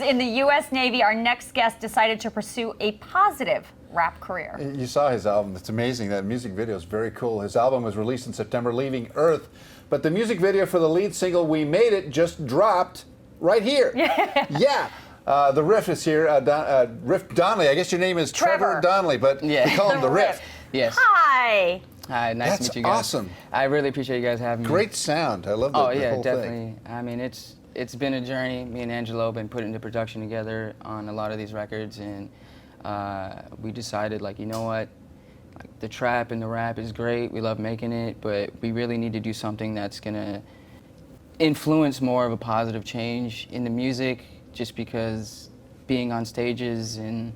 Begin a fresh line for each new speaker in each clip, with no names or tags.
in the U.S. Navy, our next guest decided to pursue a positive rap career.
You saw his album. It's amazing. That music video is very cool. His album was released in September, Leaving Earth. But the music video for the lead single, We Made It, just dropped right here. Yeah. The Riff is here. Riff Donnelly. I guess your name is Trevor Donnelly, but we call him the Riff.
Yes.
Hi.
Hi, nice to meet you guys.
That's awesome.
I really appreciate you guys having me.
Great sound. I love the whole
definitely.
thing.
I mean, it's been a journey. Me and Angelo have been putting the production together on a lot of these records, and we decided, like, you know what? Like, the trap and the rap is great. We love making it, but we really need to do something that's gonna influence more of a positive change in the music, just because being on stages and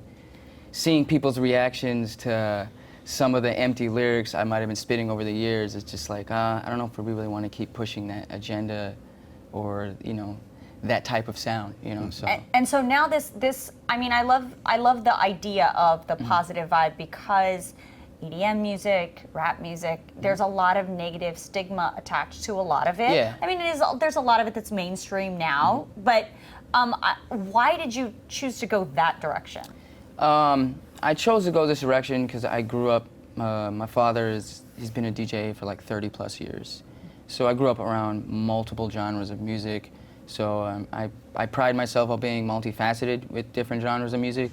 seeing people's reactions to some of the empty lyrics I might have been spitting over the years, it's just like, I don't know if we really want to keep pushing that agenda or, you know, that type of sound, you know, so.
And so now this, I mean, I love the idea of the positive vibe, because EDM music, rap music, there's a lot of negative stigma attached to a lot of it.
Yeah.
I mean, there's a lot of it that's mainstream now, but why did you choose to go that direction?
I chose to go this direction because I grew up, my father he's been a DJ for like 30 plus years. So I grew up around multiple genres of music. So I pride myself on being multifaceted with different genres of music.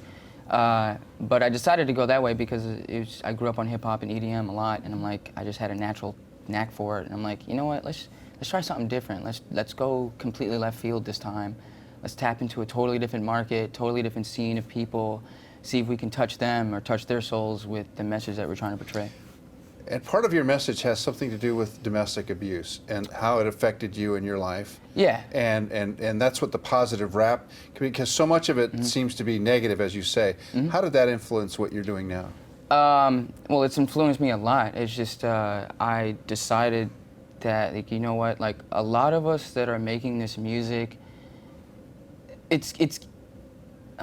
But I decided to go that way because I grew up on hip hop and EDM a lot, and I'm like, I just had a natural knack for it. And I'm like, you know what, let's try something different. Let's go completely left field this time. Let's tap into a totally different market, totally different scene of people, see if we can touch them or touch their souls with the message that we're trying to portray.
And part of your message has something to do with domestic abuse and how it affected you in your life.
Yeah.
And that's what the positive rap, because so much of it seems to be negative, as you say. How did that influence what you're doing now?
Well, it's influenced me a lot. It's just, I decided that, like, you know what, like, a lot of us that are making this music, let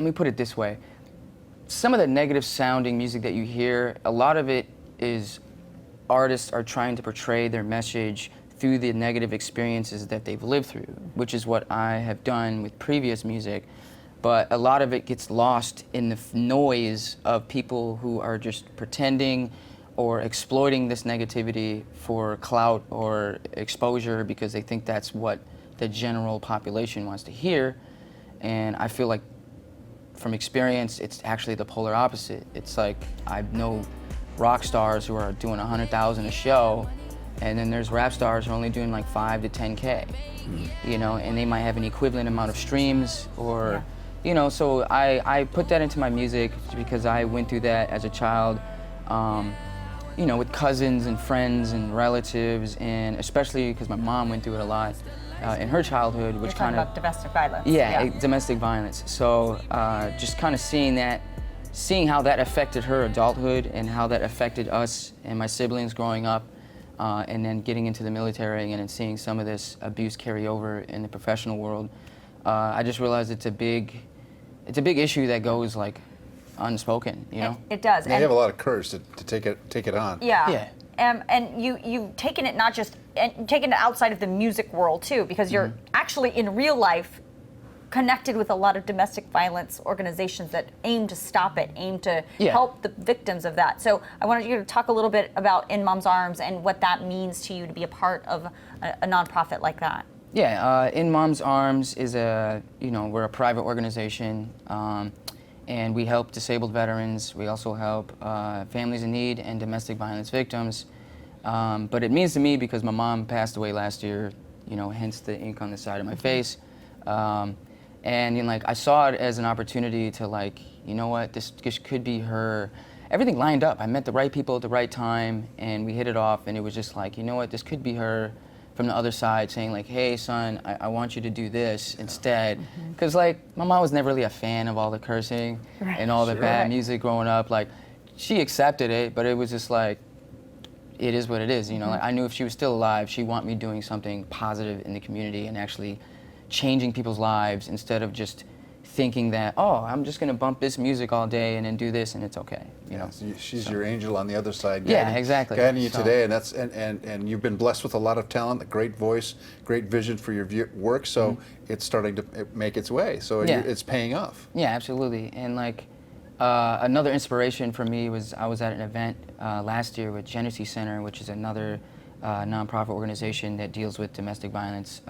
me put it this way. Some of the negative sounding music that you hear, a lot of it is artists are trying to portray their message through the negative experiences that they've lived through, which is what I have done with previous music. But a lot of it gets lost in the noise of people who are just pretending or exploiting this negativity for clout or exposure because they think that's what the general population wants to hear. And I feel like, from experience, it's actually the polar opposite. It's like, I know rock stars who are doing 100,000 a show, and then there's rap stars who are only doing like 5 to 10K, you know, and they might have an equivalent amount of streams or, you know, so I put that into my music because I went through that as a child, you know, with cousins and friends and relatives, and especially because my mom went through it a lot. In her childhood, which kind of
about domestic violence.
Yeah, domestic violence. So just kind of seeing how that affected her adulthood and how that affected us and my siblings growing up, and then getting into the military and then seeing some of this abuse carry over in the professional world, I just realized it's a big issue that goes like unspoken, you know.
It does.
And you have a lot of courage to take it on.
Yeah.
Yeah.
And you've taken it not just, taken it outside of the music world too, because you're actually in real life connected with a lot of domestic violence organizations that aim to stop it, aim to help the victims of that. So I wanted you to talk a little bit about In Mom's Arms and what that means to you to be a part of a nonprofit like that.
Yeah, In Mom's Arms is we're a private organization, and we help disabled veterans. We also help families in need and domestic violence victims. But it means to me because my mom passed away last year, you know, hence the ink on the side of my face. And you know, like, I saw it as an opportunity to, like, you know what, this could be her. Everything lined up. I met the right people at the right time, and we hit it off, and it was just like, you know what, this could be her from the other side saying, like, hey, son, I want you to do this instead. Because, like, my mom was never really a fan of all the cursing and all the bad music growing up. Like, she accepted it, but it was just like, it is what it is, you know. Like, I knew if she was still alive, she'd want me doing something positive in the community and actually changing people's lives instead of just thinking that, oh, I'm just gonna bump this music all day and then do this and it's okay. You know.
So she's your angel on the other side.
Yeah,
guiding,
exactly.
Guiding you
So-
today, and that's and you've been blessed with a lot of talent, a great voice, great vision for your work. So it's starting to make its way. So
Yeah.
it's paying off.
Yeah, absolutely. And like another inspiration for me was I was at an event last year with Genesee Center, which is another nonprofit organization that deals with domestic violence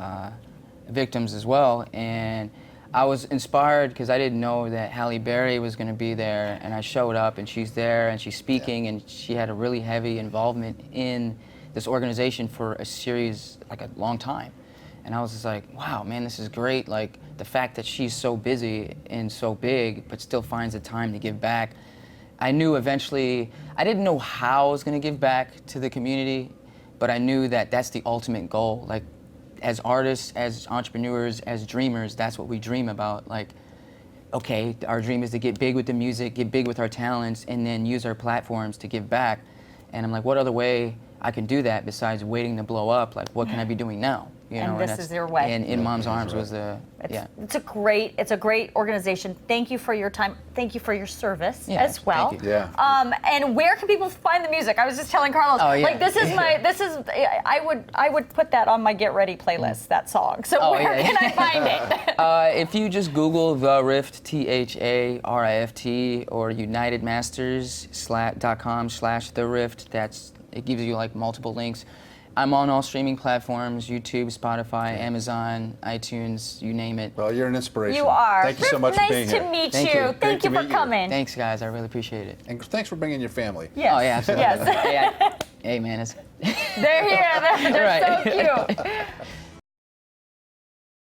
victims as well. And I was inspired because I didn't know that Halle Berry was going to be there, and I showed up and she's there and she's speaking, and she had a really heavy involvement in this organization for a series, like a long time. And I was just like, wow, man, this is great. Like the fact that she's so busy and so big, but still finds the time to give back. I knew eventually, I didn't know how I was going to give back to the community, but I knew that that's the ultimate goal. Like, as artists, as entrepreneurs, as dreamers, that's what we dream about. Like, okay, our dream is to get big with the music, get big with our talents, and then use our platforms to give back. And I'm like, what other way I can do that besides waiting to blow up? Like, what can I be doing now? You
And
know,
this
that's-
is your way.
And In Mom's Arms was the,
It's a great organization. Thank you for your time. Thank you for your service
Yeah,
as well.
thank you.
Yeah.
And where can people find the music? I was just telling Carlos,
Oh, yeah.
like I would put that on my Get Ready playlist, that song. So
Oh,
where
yeah.
can I find it?
if you just Google The Rift, THARIFT, or UnitedMasters.com/The Rift, it gives you like multiple links. I'm on all streaming platforms: YouTube, Spotify, Amazon, iTunes, you name it.
Well, you're an inspiration.
You are.
Thank you so much for being
Nice
here.
to meet
Thank
you.
you.
Thank
Great
you
to
for
meet you.
coming.
Thanks, guys. I really appreciate it.
And thanks for bringing your family.
Yes.
Oh, yeah, absolutely.
Yes.
Hey, man, it's...
They're here. They're
Right.
so cute.